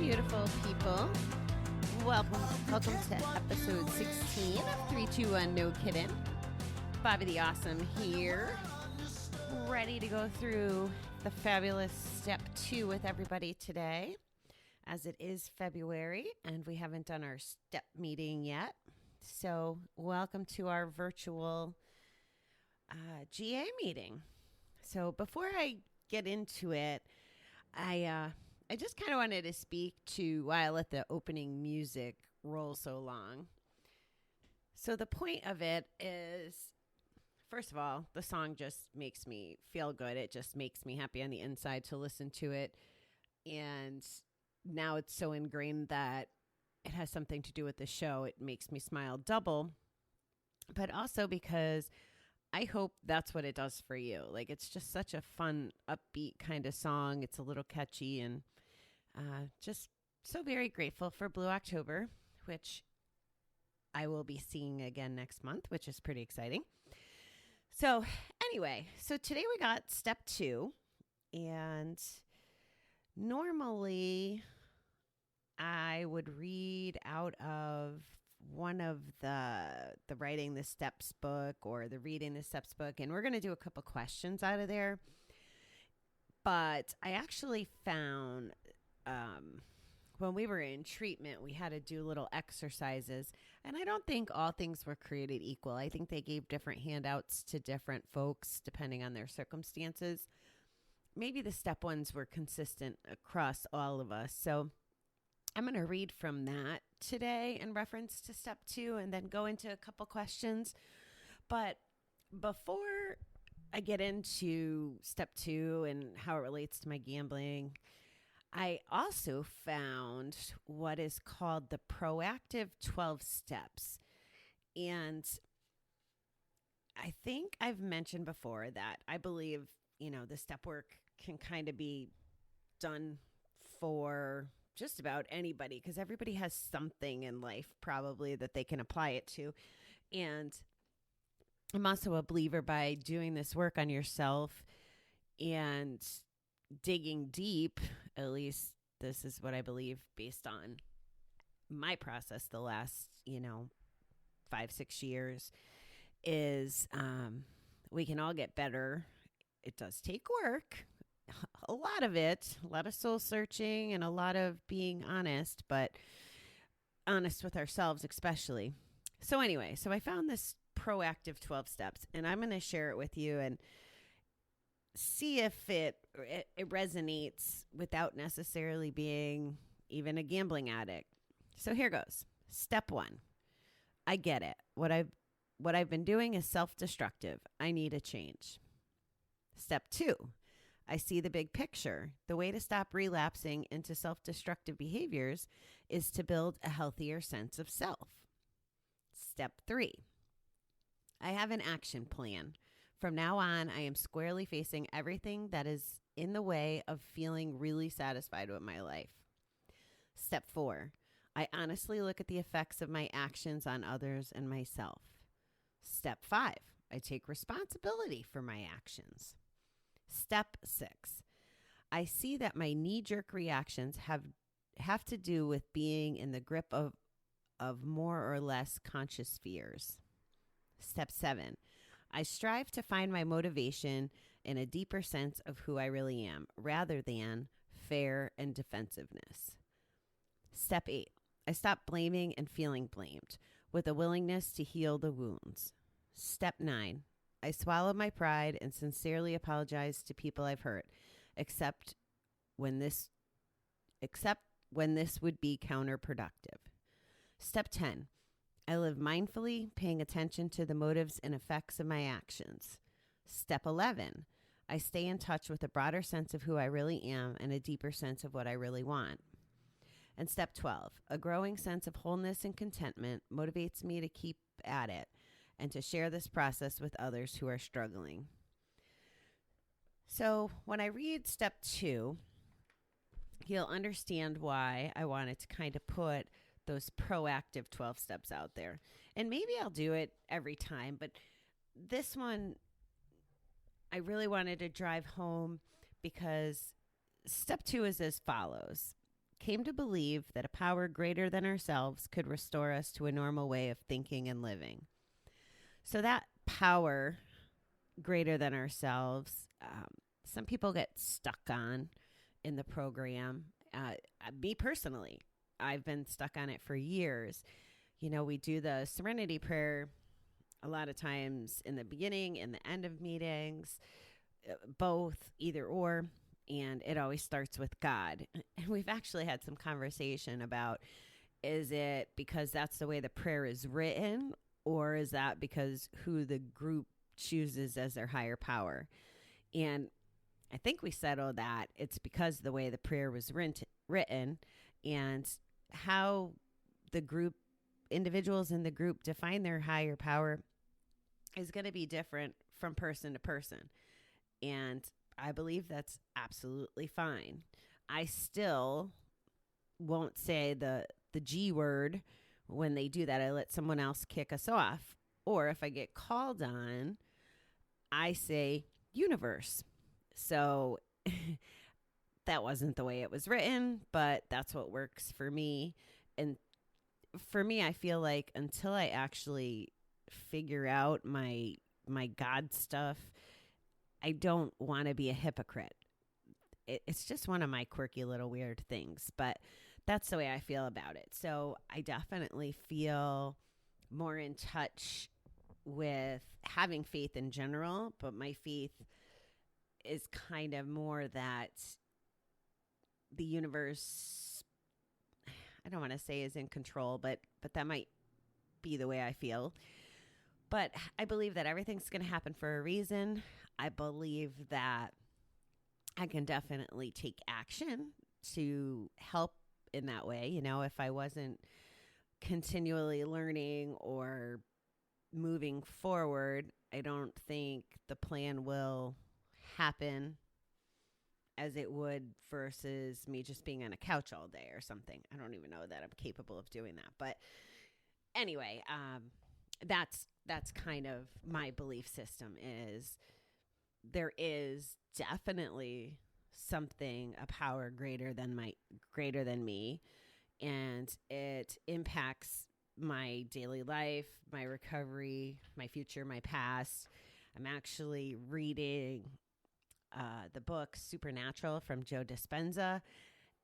beautiful people. Welcome to episode 16 of 321 No Kiddin. Bobbie the Awesome here, ready to go through the fabulous step 2 with everybody today, as it is February and we haven't done our step meeting yet. So welcome to our virtual GA meeting. So before I get into it, I just kind of wanted to speak to why I let the opening music roll so long. So the point of it is, first of all, the song just makes me feel good. It just makes me happy on the inside to listen to it. And now it's so ingrained that it has something to do with the show. It makes me smile double, but also because I hope that's what it does for you. Like, it's just such a fun, upbeat kind of song. It's a little catchy, and just so very grateful for Blue October, which I will be seeing again next month, which is pretty exciting. So anyway, so today we got step 2, and normally I would read out of one of the Writing the Steps book or the Reading the Steps book, and we're going to do a couple questions out of there. But I actually found when we were in treatment, we had to do little exercises, and I don't think all things were created equal. I think they gave different handouts to different folks depending on their circumstances. Maybe the step ones were consistent across all of us. So I'm going to read from that today in reference to step 2 and then go into a couple questions. But before I get into step 2 and how it relates to my gambling, I also found what is called the proactive 12 steps. And I think I've mentioned before that I believe, the step work can kind of be done for just about anybody, because everybody has something in life probably that they can apply it to. And I'm also a believer by doing this work on yourself and digging deep, at least this is what I believe based on my process the last, 5-6 years, is we can all get better. It does take work. A lot of soul searching and a lot of being honest, but honest with ourselves especially. So anyway, I found this proactive 12 steps, and I'm going to share it with you and see if it resonates without necessarily being even a gambling addict. So here goes. Step 1. I get it. What I've been doing is self-destructive. I need a change. Step 2. I see the big picture. The way to stop relapsing into self-destructive behaviors is to build a healthier sense of self. Step 3. I have an action plan. From now on, I am squarely facing everything that is in the way of feeling really satisfied with my life. Step 4. I honestly look at the effects of my actions on others and myself. Step 5. I take responsibility for my actions. Step 6. I see that my knee-jerk reactions have to do with being in the grip of more or less conscious fears. Step 7. I strive to find my motivation in a deeper sense of who I really am, rather than fear and defensiveness. Step 8. I stop blaming and feeling blamed, with a willingness to heal the wounds. Step 9. I swallow my pride and sincerely apologize to people I've hurt, except when this would be counterproductive. Step 10. I live mindfully, paying attention to the motives and effects of my actions. Step 11. I stay in touch with a broader sense of who I really am and a deeper sense of what I really want. And step 12. A growing sense of wholeness and contentment motivates me to keep at it and to share this process with others who are struggling. So when I read step 2, you'll understand why I wanted to kind of put those proactive 12 steps out there. And maybe I'll do it every time, but this one I really wanted to drive home because step 2 is as follows. came to believe that a power greater than ourselves could restore us to a normal way of thinking and living. So that power greater than ourselves, some people get stuck on in the program. Me personally, I've been stuck on it for years. We do the serenity prayer a lot of times in the beginning and the end of meetings, both, either or, and it always starts with God. And we've actually had some conversation about, is it because that's the way the prayer is written, or is that because who the group chooses as their higher power? And I think we settled that it's because the way the prayer was written and how the group, individuals in the group define their higher power is going to be different from person to person. And I believe that's absolutely fine. I still won't say the G word when they do that. I let someone else kick us off. Or if I get called on, I say universe. So that wasn't the way it was written, but that's what works for me. And for me, I feel like until I actually figure out my God stuff, I don't want to be a hypocrite. It's just one of my quirky little weird things, but that's the way I feel about it. So I definitely feel more in touch with having faith in general, but my faith is kind of more that the universe, I don't want to say is in control, but that might be the way I feel. But I believe that everything's going to happen for a reason. I believe that I can definitely take action to help in that way. If I wasn't continually learning or moving forward, I don't think the plan will happen as it would versus me just being on a couch all day or something. I don't even know that I'm capable of doing that. But anyway, that's kind of my belief system. Is there is definitely something, a power greater than me, and it impacts my daily life, my recovery, my future, my past. I'm actually reading the book Supernatural from Joe Dispenza,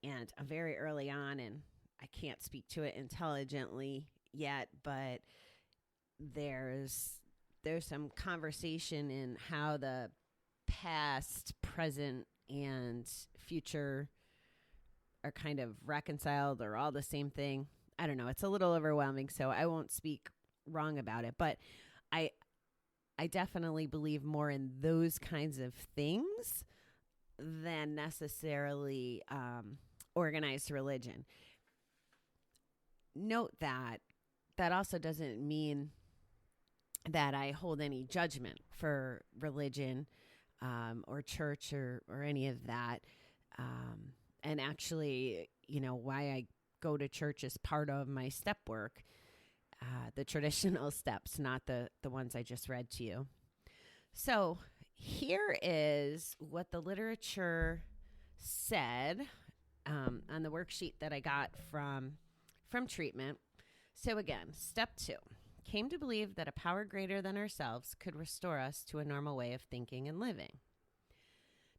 and I'm very early on, and I can't speak to it intelligently yet, but there's some conversation in how the past, present, and future are kind of reconciled or all the same thing. I don't know. It's a little overwhelming, so I won't speak wrong about it. But I definitely believe more in those kinds of things than necessarily organized religion. Note that also doesn't mean that I hold any judgment for religion or church or any of that. And actually, why I go to church is part of my step work, the traditional steps, not the ones I just read to you. So here is what the literature said on the worksheet that I got from treatment. So again, step 2. Came to believe that a power greater than ourselves could restore us to a normal way of thinking and living.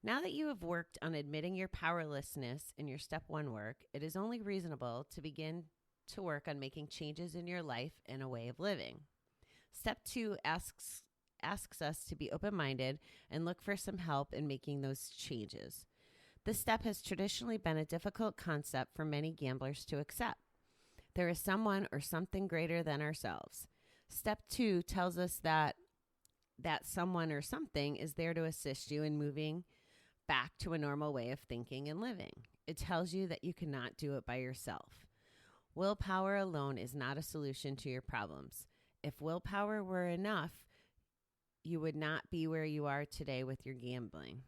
Now that you have worked on admitting your powerlessness in your step 1 work, it is only reasonable to begin to work on making changes in your life and a way of living. Step 2 asks us to be open-minded and look for some help in making those changes. This step has traditionally been a difficult concept for many gamblers to accept. There is someone or something greater than ourselves. Step 2 tells us that someone or something is there to assist you in moving back to a normal way of thinking and living. It tells you that you cannot do it by yourself. Willpower alone is not a solution to your problems. If willpower were enough, you would not be where you are today with your gambling.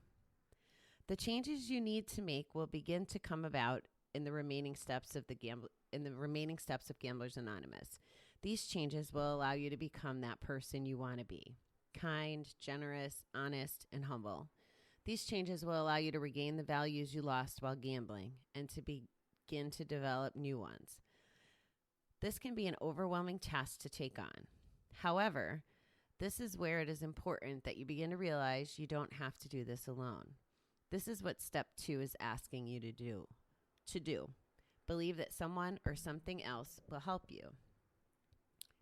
The changes you need to make will begin to come about in the remaining steps of Gamblers Anonymous. These changes will allow you to become that person you want to be: kind, generous, honest, and humble. These changes will allow you to regain the values you lost while gambling and to begin to develop new ones. This can be an overwhelming task to take on. However, this is where it is important that you begin to realize you don't have to do this alone. This is what step 2 is asking you to do. Believe that someone or something else will help you.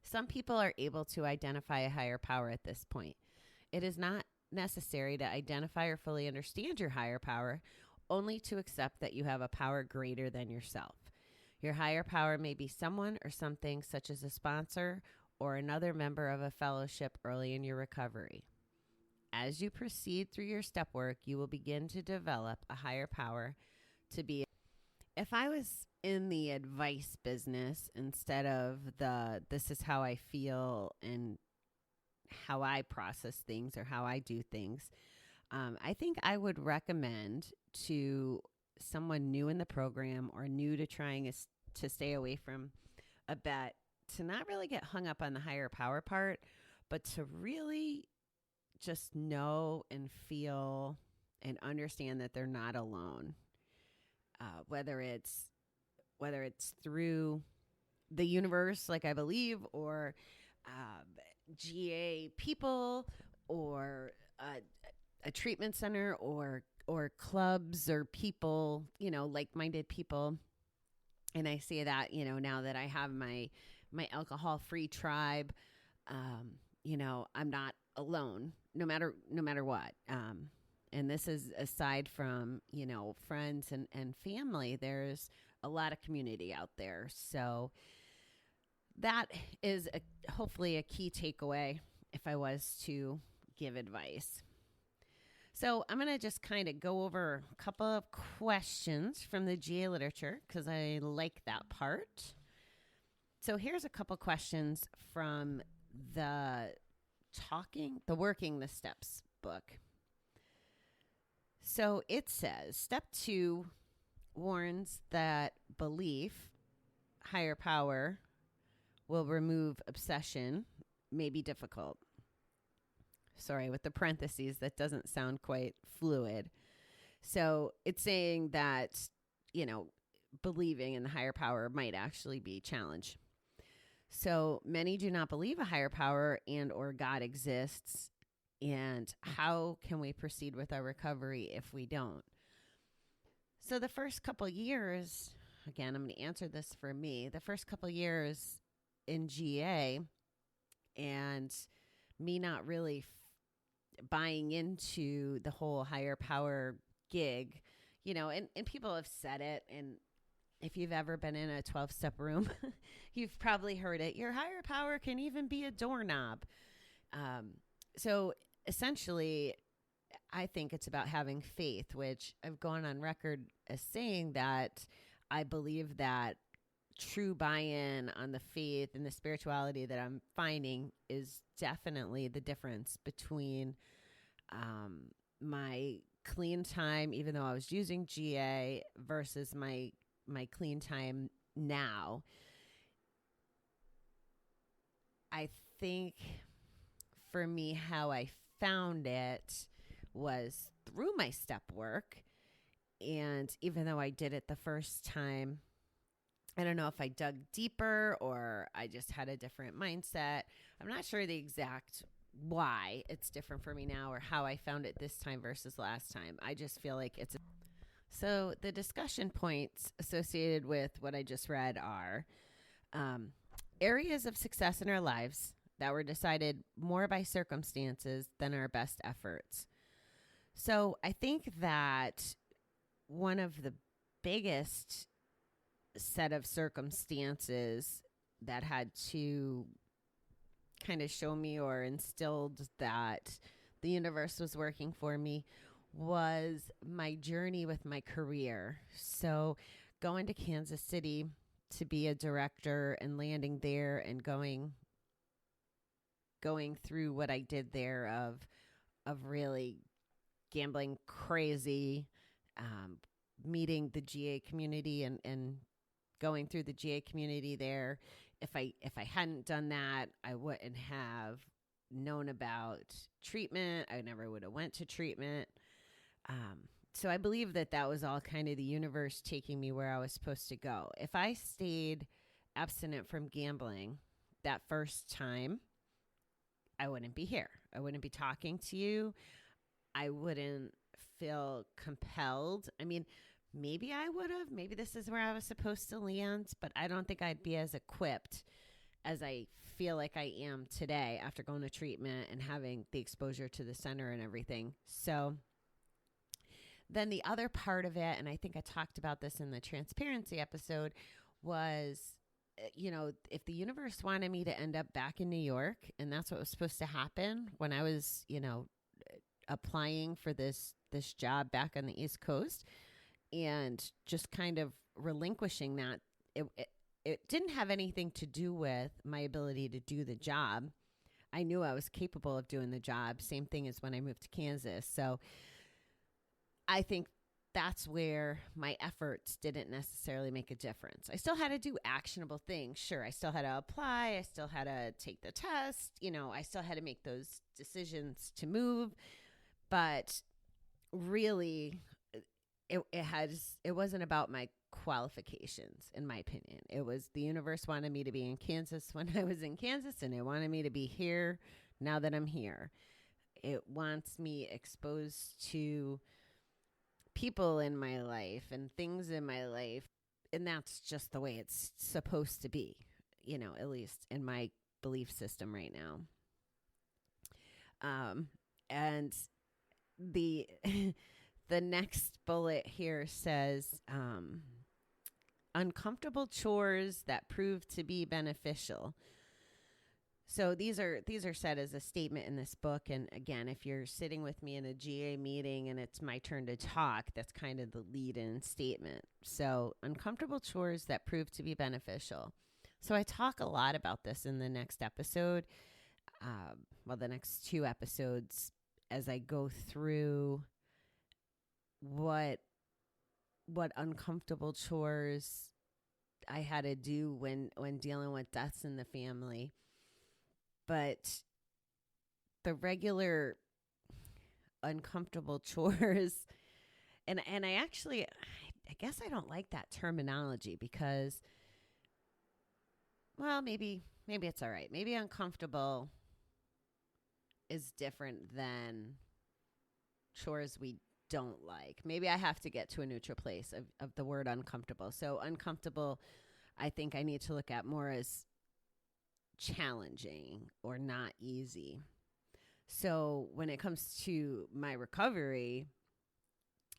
Some people are able to identify a higher power at this point. It is not necessary to identify or fully understand your higher power, only to accept that you have a power greater than yourself. Your higher power may be someone or something such as a sponsor or another member of a fellowship early in your recovery. As you proceed through your step work, you will begin to develop a higher power to be. If I was in the advice business instead of this is how I feel and how I process things or how I do things, I think I would recommend to someone new in the program or new to trying to stay away from a bet to not really get hung up on the higher power part, but to really just know and feel and understand that they're not alone. Whether it's through the universe, like I believe, or GA people, or a treatment center, or clubs, or people, like-minded people. And I say that, now that I have my alcohol-free tribe, I'm not alone, no matter what. And this is aside from, friends and family. There's a lot of community out there. So that is hopefully a key takeaway if I was to give advice. So I'm going to just kind of go over a couple of questions from the GA literature because I like that part. So here's a couple questions from the Working the Steps book. So it says, step 2 warns that belief, higher power, will remove obsession, may be difficult. Sorry, with the parentheses, that doesn't sound quite fluid. So it's saying that, believing in the higher power might actually be a challenge. So many do not believe a higher power and or God exists. And how can we proceed with our recovery if we don't? So the first couple years, again, I'm going to answer this for me. The first couple years in GA and me not really buying into the whole higher power gig, and people have said it. And if you've ever been in a 12-step room, you've probably heard it. Your higher power can even be a doorknob. So essentially, I think it's about having faith, which I've gone on record as saying that I believe that true buy-in on the faith and the spirituality that I'm finding is definitely the difference between my clean time, even though I was using GA, versus my clean time now. I think for me, how I found it was through my step work. And even though I did it the first time, I don't know if I dug deeper or I just had a different mindset. I'm not sure the exact why it's different for me now or how I found it this time versus last time. I just feel like it's... So the discussion points associated with what I just read are areas of success in our lives that were decided more by circumstances than our best efforts. So I think that one of the biggest set of circumstances that had to kind of show me or instilled that the universe was working for me was my journey with my career. So going to Kansas City to be a director and landing there and going through what I did there of really gambling crazy, meeting the GA community and going through the GA community there. If I hadn't done that, I wouldn't have known about treatment. I never would have went to treatment. So I believe that that was all kind of the universe taking me where I was supposed to go. If I stayed abstinent from gambling that first time, I wouldn't be here. I wouldn't be talking to you. I wouldn't feel compelled. I mean, maybe I would have. Maybe this is where I was supposed to land, but I don't think I'd be as equipped as I feel like I am today after going to treatment and having the exposure to the center and everything. So then the other part of it, and I think I talked about this in the transparency episode, was, if the universe wanted me to end up back in New York, and that's what was supposed to happen when I was, applying for this job back on the East Coast, and just kind of relinquishing that, it didn't have anything to do with my ability to do the job. I knew I was capable of doing the job. Same thing as when I moved to Kansas. So I think that's where my efforts didn't necessarily make a difference. I still had to do actionable things. Sure, I still had to apply. I still had to take the test. I still had to make those decisions to move. But really, it wasn't about my qualifications, in my opinion. It was the universe wanted me to be in Kansas when I was in Kansas, and it wanted me to be here now that I'm here. It wants me exposed to people in my life and things in my life, and that's just the way it's supposed to be, at least in my belief system right now. And the the next bullet here says uncomfortable chores that prove to be beneficial. So these are said as a statement in this book. And again, if you're sitting with me in a GA meeting and it's my turn to talk, that's kind of the lead-in statement. So uncomfortable chores that prove to be beneficial. So I talk a lot about this in the next episode. The next 2 episodes, as I go through what uncomfortable chores I had to do when dealing with deaths in the family. But the regular uncomfortable chores, and I guess I don't like that terminology because, well, maybe it's all right. Maybe uncomfortable is different than chores we don't like. Maybe I have to get to a neutral place of the word uncomfortable. So uncomfortable, I think I need to look at more as challenging or not easy. So when it comes to my recovery,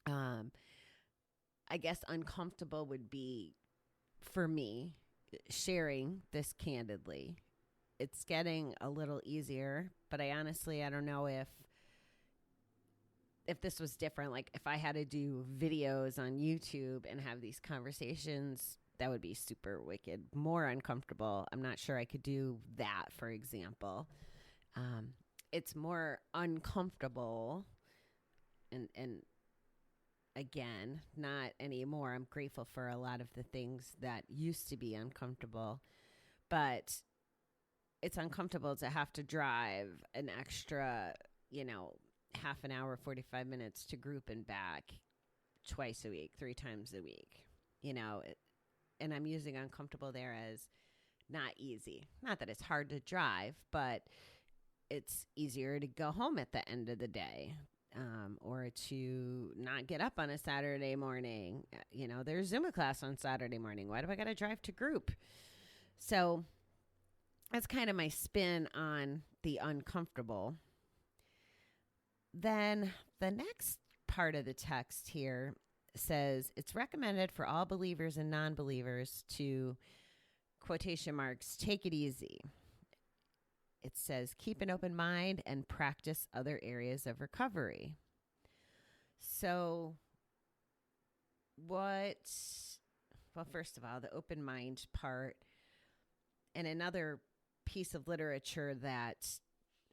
I guess uncomfortable would be, for me, sharing this candidly. It's getting a little easier, but I don't know if this was different. Like if I had to do videos on YouTube and have these conversations, that would be super wicked, more uncomfortable. I'm not sure I could do that, for example. It's more uncomfortable. And again, not anymore. I'm grateful for a lot of the things that used to be uncomfortable. But it's uncomfortable to have to drive an extra, half an hour, 45 minutes to group and back twice a week, 3 times a week, and I'm using uncomfortable there as not easy. Not that it's hard to drive, but it's easier to go home at the end of the day, or to not get up on a Saturday morning. There's Zumba class on Saturday morning. Why do I got to drive to group? So that's kind of my spin on the uncomfortable. Then the next part of the text here says it's recommended for all believers and non-believers to, quotation marks, take it easy. It says keep an open mind and practice other areas of recovery. So first of all, the open mind part, and another piece of literature that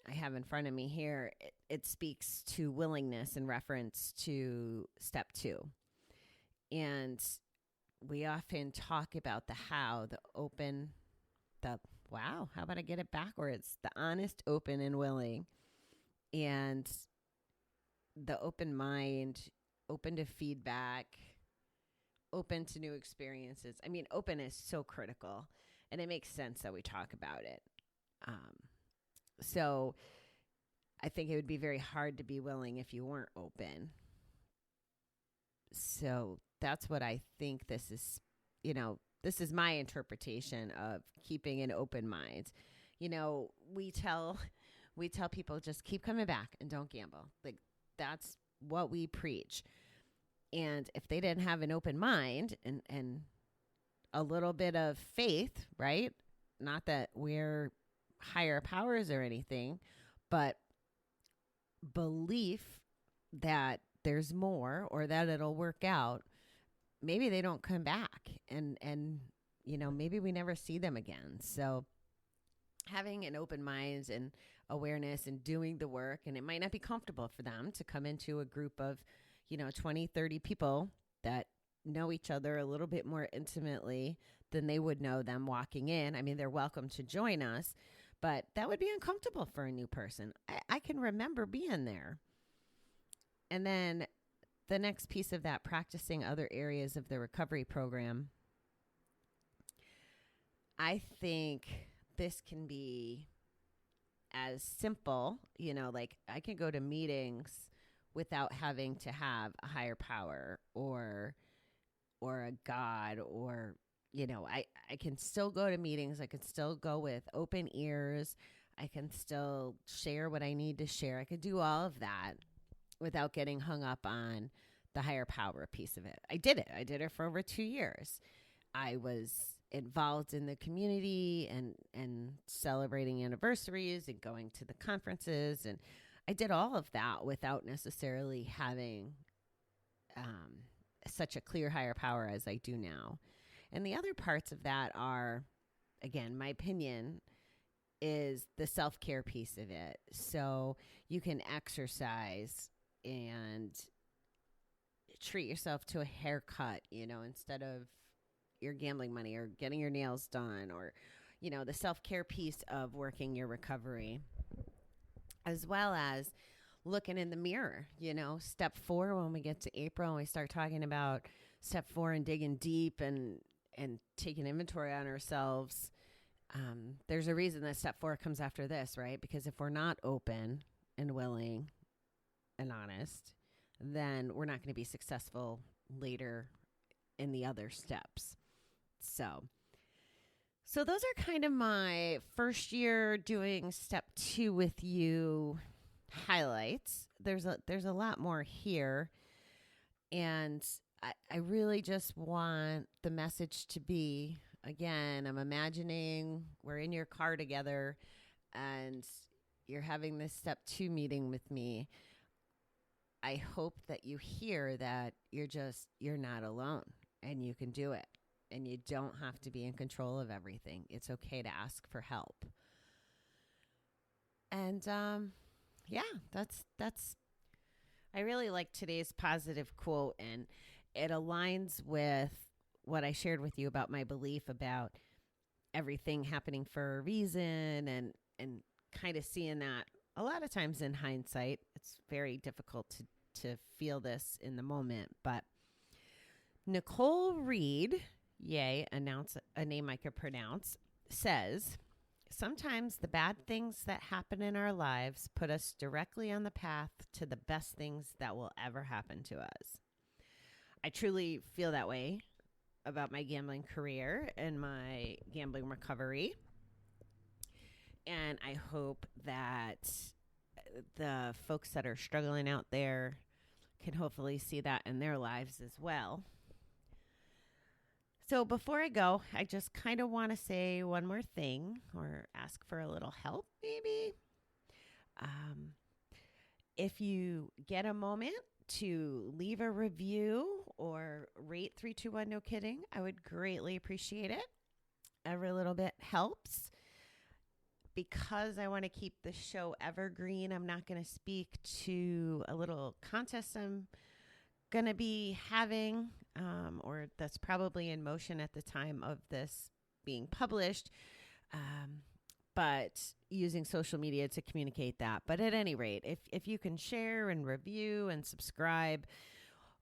I have in front of me here, it speaks to willingness in reference to step 2. And we often talk about the how, how about I get it backwards? The honest, open, and willing. And the open mind open to feedback, open to new experiences. I mean, open is so critical, and it makes sense that we talk about it. So I think it would be very hard to be willing if you weren't open. So that's what I think this is, this is my interpretation of keeping an open mind. We tell people just keep coming back and don't gamble. Like, that's what we preach. And if they didn't have an open mind and a little bit of faith, right? Not that we're higher powers or anything, but belief that there's more or that it'll work out, maybe they don't come back and maybe we never see them again. So having an open mind and awareness and doing the work, and it might not be comfortable for them to come into a group of 20, 30 people that know each other a little bit more intimately than they would know them walking in. I mean, they're welcome to join us, but that would be uncomfortable for a new person. I can remember being there. And then the next piece of that, practicing other areas of the recovery program. I think this can be as simple, like I can go to meetings without having to have a higher power or a God, or, I can still go to meetings. I can still go with open ears. I can still share what I need to share. I could do all of that without getting hung up on the higher power piece of it. I did it. I did it for over 2 years. I was involved in the community and celebrating anniversaries and going to the conferences. And I did all of that without necessarily having such a clear higher power as I do now. And the other parts of that are, again, my opinion is the self-care piece of it. So you can exercise and treat yourself to a haircut, instead of your gambling money, or getting your nails done, or, the self-care piece of working your recovery, as well as looking in the mirror, step 4, when we get to April and we start talking about step 4 and digging deep and taking inventory on ourselves. There's a reason that step 4 comes after this, right? Because if we're not open and willing and honest, then we're not going to be successful later in the other steps. So those are kind of my first year doing step 2 with you highlights. There's a lot more here, and I really just want the message to be, again, I'm imagining we're in your car together and you're having this step 2 meeting with me. I hope that you hear that you're not alone and you can do it, and you don't have to be in control of everything. It's okay to ask for help. And that's I really like today's positive quote, and it aligns with what I shared with you about my belief about everything happening for a reason, and kind of seeing that a lot of times in hindsight. It's very difficult to feel this in the moment, but Nicole Reed, announce a name I could pronounce, says, sometimes the bad things that happen in our lives put us directly on the path to the best things that will ever happen to us. I truly feel that way about my gambling career and my gambling recovery. And I hope that the folks that are struggling out there can hopefully see that in their lives as well. So before I go, I just kind of want to say one more thing, or ask for a little help, maybe. If you get a moment to leave a review or rate 321 No Kidding, I would greatly appreciate it. Every little bit helps. Because I want to keep the show evergreen, I'm not going to speak to a little contest I'm going to be having, or that's probably in motion at the time of this being published, but using social media to communicate that. But at any rate, if you can share and review and subscribe,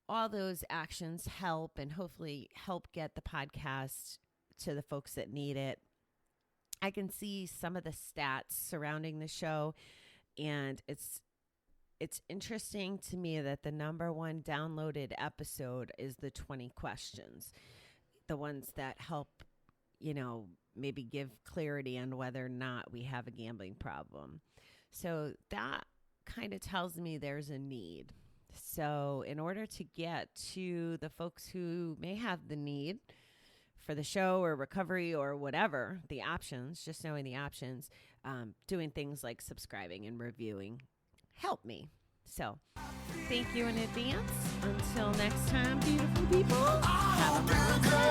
all those actions help and hopefully help get the podcast to the folks that need it. I can see some of the stats surrounding the show, and it's interesting to me that the number one downloaded episode is the 20 questions, the ones that help, maybe give clarity on whether or not we have a gambling problem. So that kind of tells me there's a need. So in order to get to the folks who may have the need for the show or recovery or whatever, the options, just knowing the options, doing things like subscribing and reviewing help me. So thank you in advance. Until next time, beautiful people, have a wonderful day.